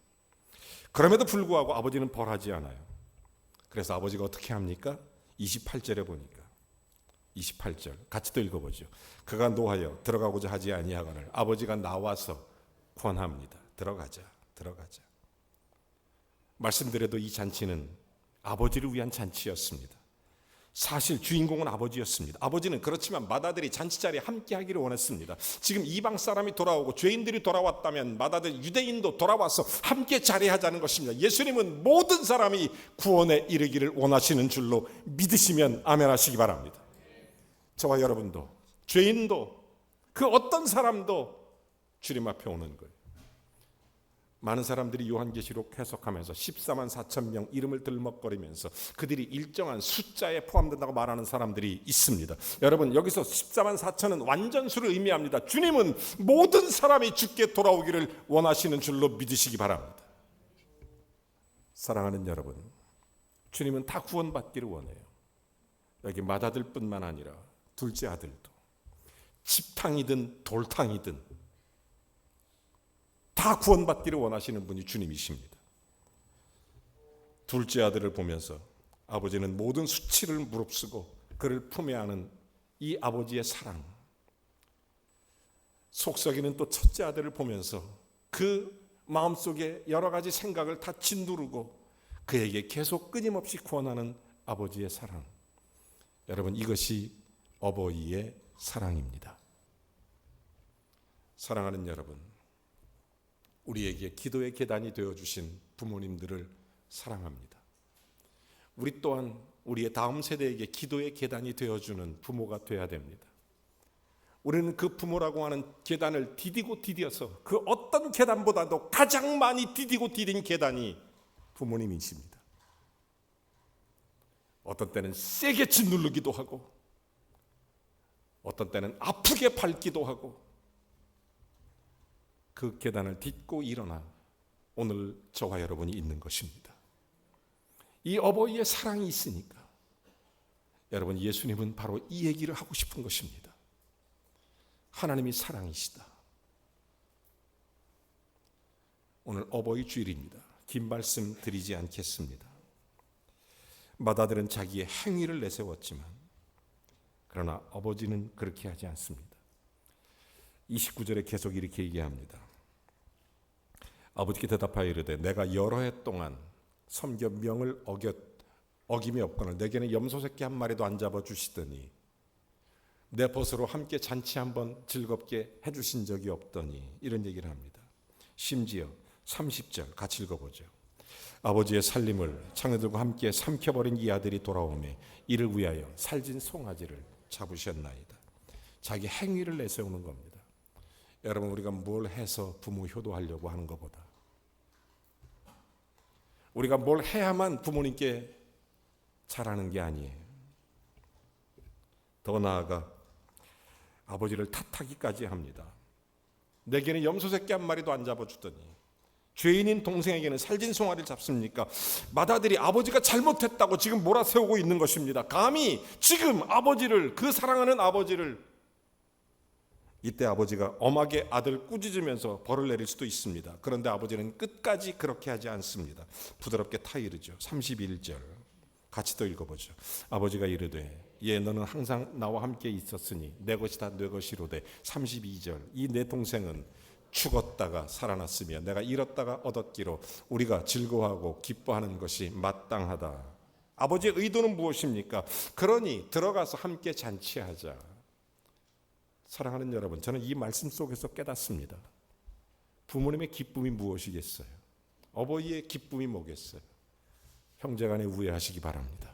그럼에도 불구하고 아버지는 벌하지 않아요. 그래서 아버지가 어떻게 합니까? 28절에 보니까 28절 같이 또 읽어보죠. 그가 노하여 들어가고자 하지 아니하거늘 아버지가 나와서 권합니다. 들어가자. 말씀드려도 이 잔치는 아버지를 위한 잔치였습니다. 사실 주인공은 아버지였습니다. 아버지는 그렇지만 맏아들이 잔치자리에 함께 하기를 원했습니다. 지금 이방 사람이 돌아오고 죄인들이 돌아왔다면 맏아들 유대인도 돌아와서 함께 자리하자는 것입니다. 예수님은 모든 사람이 구원에 이르기를 원하시는 줄로 믿으시면 아멘 하시기 바랍니다. 저와 여러분도 죄인도 그 어떤 사람도 주님 앞에 오는 거예요. 많은 사람들이 요한계시록 해석하면서 14만 4천 명 이름을 들먹거리면서 그들이 일정한 숫자에 포함된다고 말하는 사람들이 있습니다. 여러분, 여기서 14만 4천은 완전수를 의미합니다. 주님은 모든 사람이 주께 돌아오기를 원하시는 줄로 믿으시기 바랍니다. 사랑하는 여러분, 주님은 다 구원받기를 원해요. 여기 맏아들뿐만 아니라 둘째 아들도 집탕이든 돌탕이든 다 구원받기를 원하시는 분이 주님이십니다. 둘째 아들을 보면서 아버지는 모든 수치를 무릅쓰고 그를 품에 안은 이 아버지의 사랑, 속썩이는 또 첫째 아들을 보면서 그 마음속에 여러 가지 생각을 다 짓누르고 그에게 계속 끊임없이 구원하는 아버지의 사랑. 여러분, 이것이 어버이의 사랑입니다. 사랑하는 여러분, 우리에게 기도의 계단이 되어주신 부모님들을 사랑합니다. 우리 또한 우리의 다음 세대에게 기도의 계단이 되어주는 부모가 되어야 됩니다. 우리는 그 부모라고 하는 계단을 디디고 디뎌서 그 어떤 계단보다도 가장 많이 디디고 디딘 계단이 부모님이십니다. 어떤 때는 세게 짓누르기도 하고 어떤 때는 아프게 밟기도 하고 그 계단을 딛고 일어나 오늘 저와 여러분이 있는 것입니다. 이 어버이의 사랑이 있으니까 여러분, 예수님은 바로 이 얘기를 하고 싶은 것입니다. 하나님이 사랑이시다. 오늘 어버이 주일입니다. 긴 말씀 드리지 않겠습니다. 맏아들은 자기의 행위를 내세웠지만 그러나 아버지는 그렇게 하지 않습니다. 29절에 계속 이렇게 얘기합니다. 아버지께 대답하여 이르되 내가 여러 해 동안 섬겨 명을 어김이 없거늘 내게는 염소 새끼 한 마리도 안 잡아주시더니 내 벗으로 함께 잔치 한번 즐겁게 해주신 적이 없더니 이런 얘기를 합니다. 심지어 30절 같이 읽어보죠. 아버지의 살림을 창녀들과 함께 삼켜버린 이 아들이 돌아오매 이를 위하여 살진 송아지를 잡으셨나이다. 자기 행위를 내세우는 겁니다. 여러분, 우리가 뭘 해서 부모 효도하려고 하는 것보다 우리가 뭘 해야만 부모님께 잘하는 게 아니에요. 더 나아가 아버지를 탓하기까지 합니다. 내게는 염소 새끼 한 마리도 안 잡아주더니 죄인인 동생에게는 살진 송아리를 잡습니까? 맏아들이 아버지가 잘못했다고 지금 몰아세우고 있는 것입니다. 감히 지금 아버지를, 그 사랑하는 아버지를, 이때 아버지가 엄하게 아들 꾸짖으면서 벌을 내릴 수도 있습니다. 그런데 아버지는 끝까지 그렇게 하지 않습니다. 부드럽게 타이르죠. 31절 같이 또 읽어보죠. 아버지가 이르되 예 너는 항상 나와 함께 있었으니 내 것이 다 내 것이로되. 32절 이 내 동생은 죽었다가 살아났으며 내가 잃었다가 얻었기로 우리가 즐거워하고 기뻐하는 것이 마땅하다. 아버지의 의도는 무엇입니까? 그러니 들어가서 함께 잔치하자. 사랑하는 여러분, 저는 이 말씀 속에서 깨닫습니다. 부모님의 기쁨이 무엇이겠어요? 어버이의 기쁨이 뭐겠어요? 형제간에 우애하시기 바랍니다.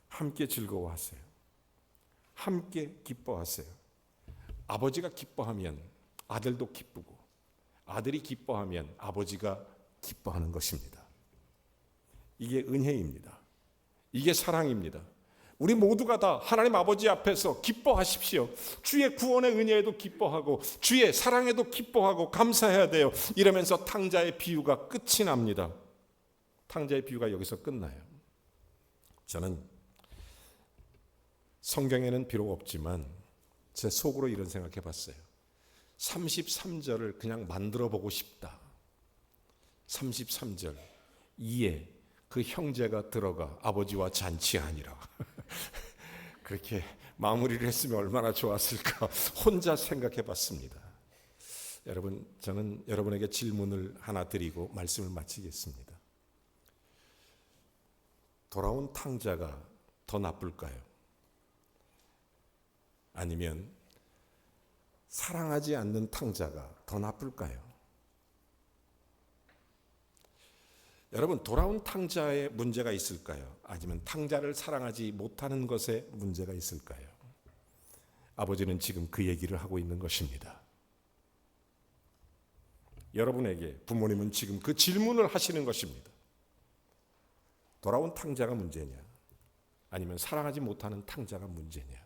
함께 즐거워하세요. 함께 기뻐하세요. 아버지가 기뻐하면 아들도 기쁘고, 아들이 기뻐하면 아버지가 기뻐하는 것입니다. 이게 은혜입니다. 이게 사랑입니다. 우리 모두가 다 하나님 아버지 앞에서 기뻐하십시오. 주의 구원의 은혜에도 기뻐하고 주의 사랑에도 기뻐하고 감사해야 돼요. 이러면서 탕자의 비유가 끝이 납니다. 탕자의 비유가 여기서 끝나요. 저는 성경에는 비록 없지만 제 속으로 이런 생각해 봤어요. 33절을 그냥 만들어 보고 싶다. 33절 이에 그 형제가 들어가 아버지와 잔치하니라. 그렇게 마무리를 했으면 얼마나 좋았을까 혼자 생각해 봤습니다. 여러분, 저는 여러분에게 질문을 하나 드리고 말씀을 마치겠습니다. 돌아온 탕자가 더 나쁠까요? 아니면 사랑하지 않는 탕자가 더 나쁠까요? 여러분, 돌아온 탕자에 문제가 있을까요? 아니면 탕자를 사랑하지 못하는 것에 문제가 있을까요? 아버지는 지금 그 얘기를 하고 있는 것입니다. 여러분에게 부모님은 지금 그 질문을 하시는 것입니다. 돌아온 탕자가 문제냐? 아니면 사랑하지 못하는 탕자가 문제냐?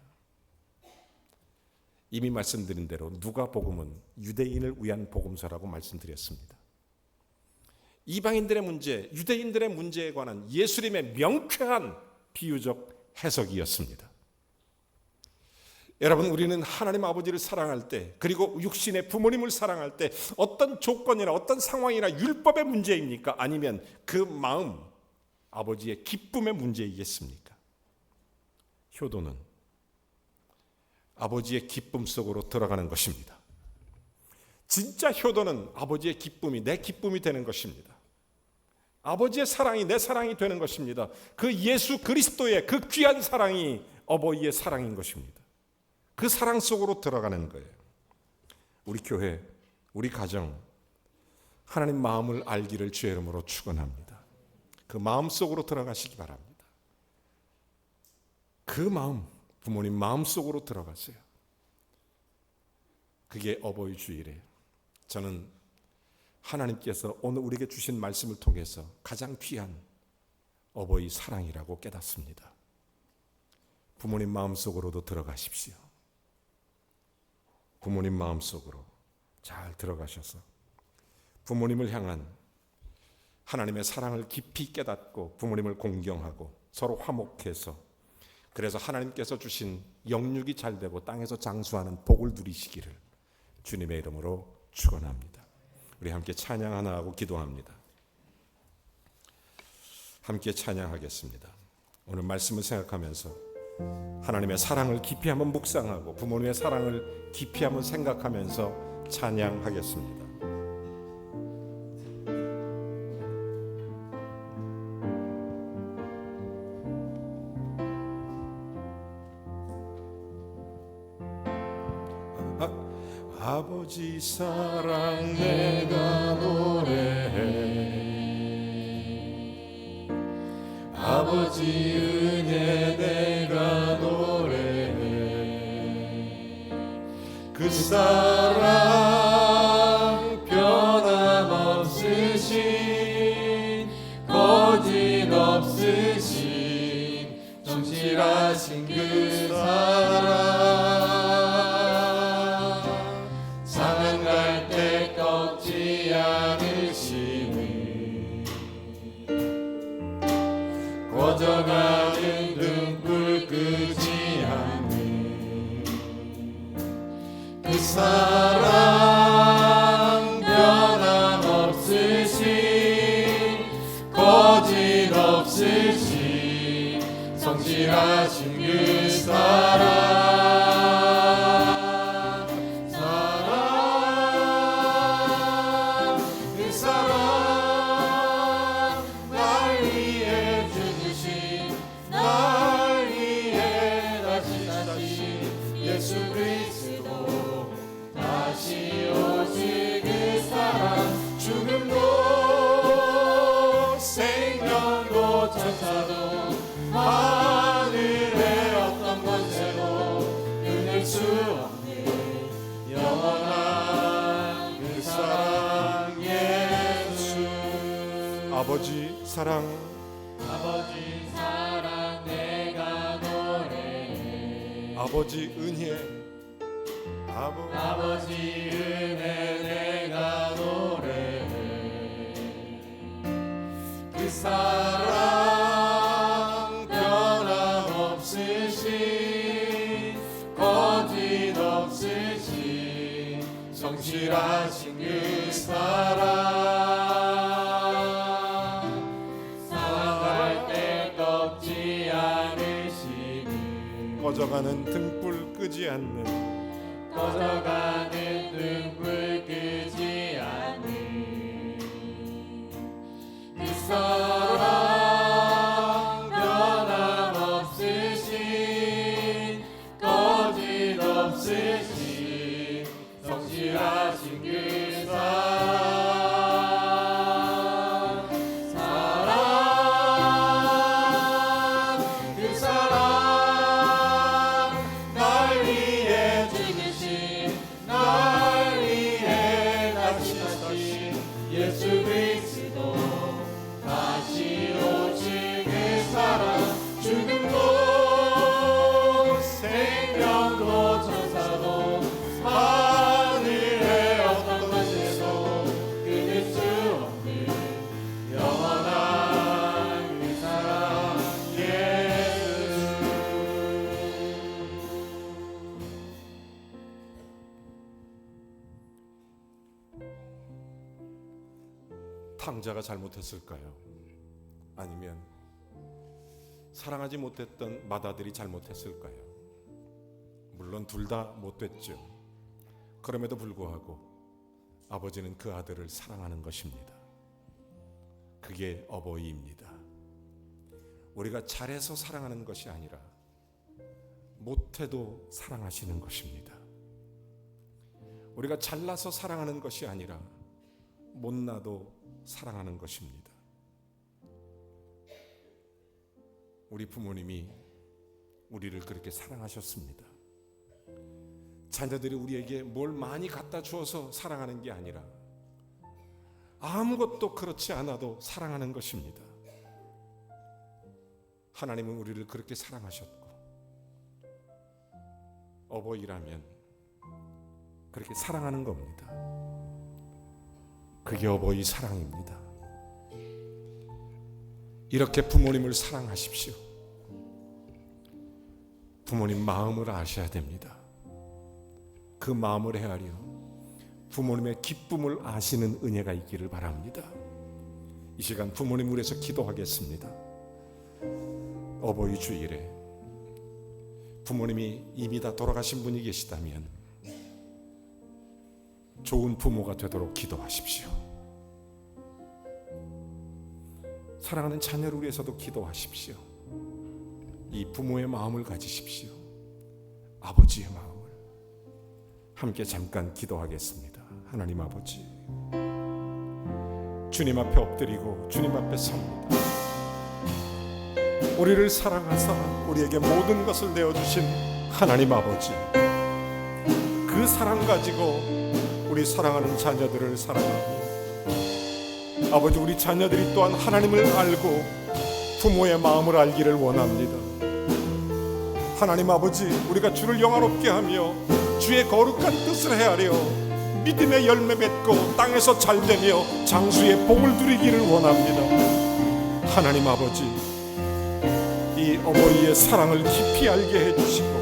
이미 말씀드린 대로 누가복음은 유대인을 위한 복음서라고 말씀드렸습니다. 이방인들의 문제, 유대인들의 문제에 관한 예수님의 명쾌한 비유적 해석이었습니다. 여러분, 우리는 하나님 아버지를 사랑할 때, 그리고 육신의 부모님을 사랑할 때 어떤 조건이나 어떤 상황이나 율법의 문제입니까? 아니면 그 마음, 아버지의 기쁨의 문제이겠습니까? 효도는 아버지의 기쁨 속으로 들어가는 것입니다. 진짜 효도는 아버지의 기쁨이 내 기쁨이 되는 것입니다. 아버지의 사랑이 내 사랑이 되는 것입니다. 그 예수 그리스도의 그 귀한 사랑이 어버이의 사랑인 것입니다. 그 사랑 속으로 들어가는 거예요. 우리 교회, 우리 가정, 하나님 마음을 알기를 주의 이름으로 축원합니다. 그 마음 속으로 들어가시기 바랍니다. 그 마음, 부모님 마음 속으로 들어가세요. 그게 어버이 주일이에요. 저는 하나님께서 오늘 우리에게 주신 말씀을 통해서 가장 귀한 어버이 사랑이라고 깨닫습니다. 부모님 마음속으로도 들어가십시오. 부모님 마음속으로 잘 들어가셔서 부모님을 향한 하나님의 사랑을 깊이 깨닫고 부모님을 공경하고 서로 화목해서, 그래서 하나님께서 주신 영육이 잘 되고 땅에서 장수하는 복을 누리시기를 주님의 이름으로 축원합니다. 우리 함께 찬양 하나 하고 기도합니다. 함께 찬양하겠습니다. 오늘 말씀을 생각하면서 하나님의 사랑을 깊이 한번 묵상하고 부모님의 사랑을 깊이 한번 생각하면서 찬양하겠습니다. 아버지 사랑 내가 노래해, 아버지 은혜 내가 노래해. 그 사랑 변함없으신, 거짓 없으신, 정실하신 그 사랑, 상한 갈 때 꺾지 않으신 성실하신 그 사랑 그 사랑 날 위해 죽으신 날 위해 다시 예수 그리스도 다시 오실 그 사랑 죽음도 생명도 천사도 하늘의 어떤 권세도 끊을 수 없는 영원한 그 사랑 예수 아버지 사랑 아버지 사랑 내가 노래해 아버지 은혜 아버지 은혜 내가 노래해 그 사랑 변함없으신 거짓없으신 성실하신 그 사랑 사랑할 때 꺾지 않으시는 꺼져가는 등불 끄지 않는 꺼져가는 등불 끄지 않는 그 사랑 변함없으신 거짓없으신 성실하신 그 사랑 그 사랑 날 위해 죽으신 날 위해 다시 예수 그리스도 다시 오실 그 사랑 죽음도 생명도 천사도 하늘의 어떤 것에도 끊을 수 없는 영원한 그 사랑 예수 탕자가 잘못했을까요? 아니면 사랑하지 못했던 맏아들이 잘못했을까요? 물론 둘 다 못됐죠. 그럼에도 불구하고 아버지는 그 아들을 사랑하는 것입니다. 그게 어버이입니다. 우리가 잘해서 사랑하는 것이 아니라 못해도 사랑하시는 것입니다. 우리가 잘나서 사랑하는 것이 아니라 못나도 사랑하는 것입니다. 우리 부모님이 우리를 그렇게 사랑하셨습니다. 자녀들이 우리에게 뭘 많이 갖다 주어서 사랑하는 게 아니라 아무것도 그렇지 않아도 사랑하는 것입니다. 하나님은 우리를 그렇게 사랑하셨고 어버이라면 그렇게 사랑하는 겁니다. 그게 어버이 사랑입니다. 이렇게 부모님을 사랑하십시오. 부모님 마음을 아셔야 됩니다. 그 마음을 헤아려 부모님의 기쁨을 아시는 은혜가 있기를 바랍니다. 이 시간 부모님을 위해서 기도하겠습니다. 어버이 주일에 부모님이 이미 다 돌아가신 분이 계시다면 좋은 부모가 되도록 기도하십시오. 사랑하는 자녀를 위해서도 기도하십시오. 이 부모의 마음을 가지십시오. 아버지의 마음을. 함께 잠깐 기도하겠습니다. 하나님 아버지, 주님 앞에 엎드리고 주님 앞에 섭니다. 우리를 사랑하사 우리에게 모든 것을 내어주신 하나님 아버지, 그 사랑 가지고 우리 사랑하는 자녀들을 사랑하고, 아버지, 우리 자녀들이 또한 하나님을 알고 부모의 마음을 알기를 원합니다. 하나님 아버지, 우리가 주를 영화롭게 하며 주의 거룩한 뜻을 헤아려 믿음의 열매 맺고 땅에서 잘되며 장수의 복을 누리기를 원합니다. 하나님 아버지, 이 어버이의 사랑을 깊이 알게 해주시고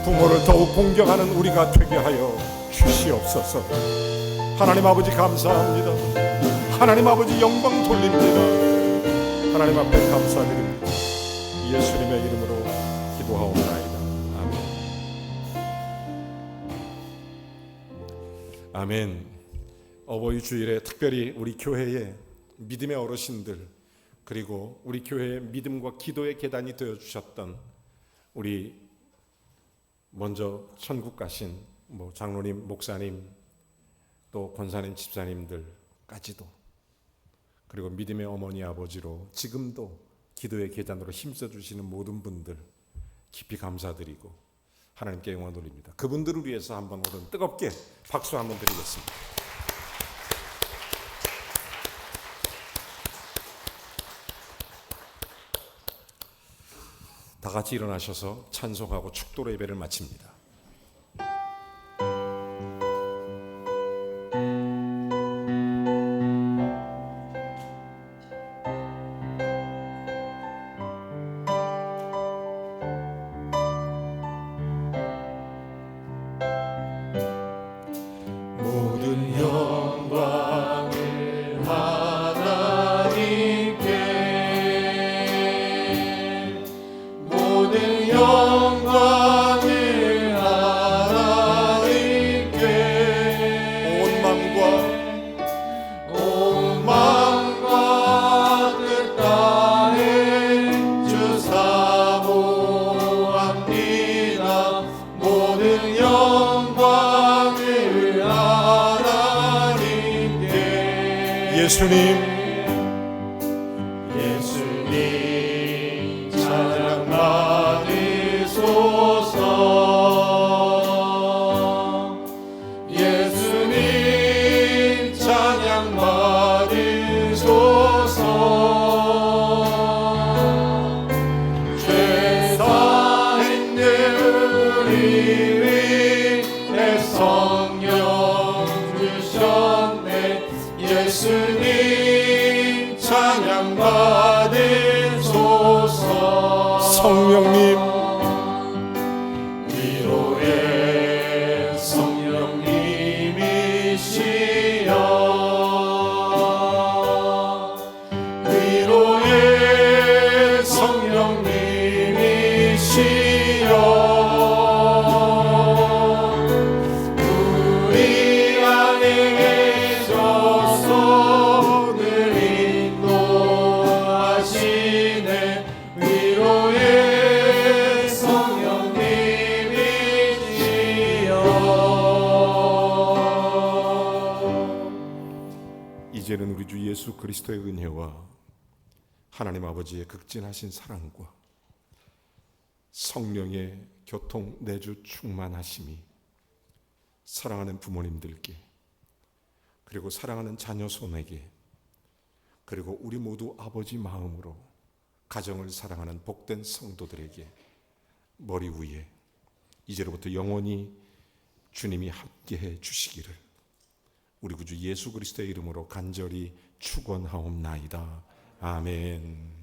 부모를 더욱 공경하는 우리가 되게 하여 주시옵소서. 하나님 아버지 감사합니다. 하나님 아버지 영광 돌립니다. 하나님 앞에 감사드립니다. 예수님의 이름으로 기도하옵나이다. 아멘. 아멘. 어버이 주일에 특별히 우리 교회의 믿음의 어르신들, 그리고 우리 교회의 믿음과 기도의 계단이 되어주셨던 우리 먼저 천국 가신 장로님, 목사님, 또 권사님, 집사님들까지도, 그리고 믿음의 어머니 아버지로 지금도 기도의 계단으로 힘써주시는 모든 분들 깊이 감사드리고 하나님께 영광 돌립니다. 그분들을 위해서 한번 오늘 뜨겁게 박수 한번 드리겠습니다. 다 같이 일어나셔서 찬송하고 축도 예배를 마칩니다. 모든 영광을 하나님께, 모든 영광을 하나님께, 온 마음과 뜻 다해 주 사모합니다. 모든 영광을 하나님께. 예수님 찬양 받으소서. 예수님 찬양 받으소서. 죄 사했네 우리 위해 성령 주셨네. 예수님 찬양 받으소서. 성령님, 위로의 성령님이시여, 위로의 성령님이시여, 우리 안에 계셔서 늘 인도하시네. 위로의 성령님이시여. 이제는 우리 주 예수 그리스도의 은혜와 하나님 아버지의 극진하신 사랑과 성령의 교통 내주 충만하심이 사랑하는 부모님들께, 그리고 사랑하는 자녀 손에게, 그리고 우리 모두 아버지 마음으로 가정을 사랑하는 복된 성도들에게 머리 위에 이제로부터 영원히 주님이 함께해 주시기를 우리 구주 예수 그리스도의 이름으로 간절히 축원하옵나이다. 아멘.